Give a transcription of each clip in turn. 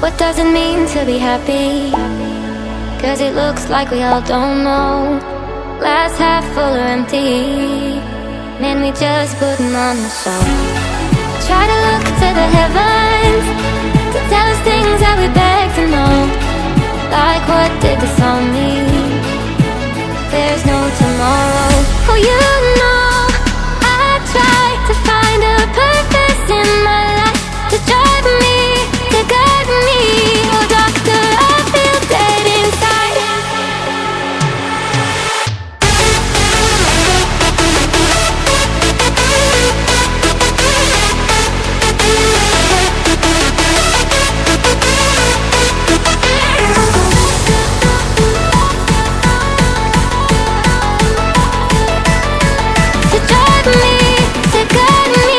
What does it mean to be happy? 'Cause it looks like we all don't know. Glass half full or empty, man, we just putting on the show. Try to look to the heavens to tell us things that we beg to know. Like, what did this all mean? There's no tomorrow. Oh, you know I try to find a purpose in my life, to drive me, to guide me. Oh doctor, I feel dead inside. To drive me, to guide me.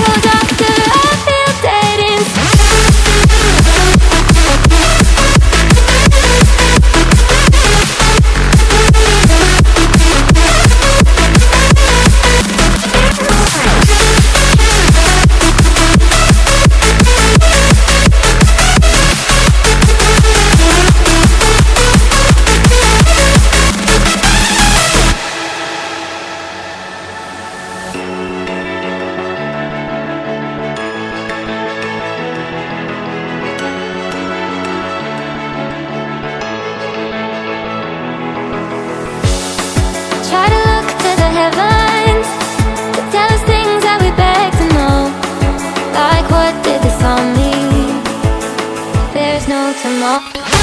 Oh doctor, I feel dead inside. Try to look to the heavens to tell us things that we beg to know. Like, what did this all mean? There's no tomorrow.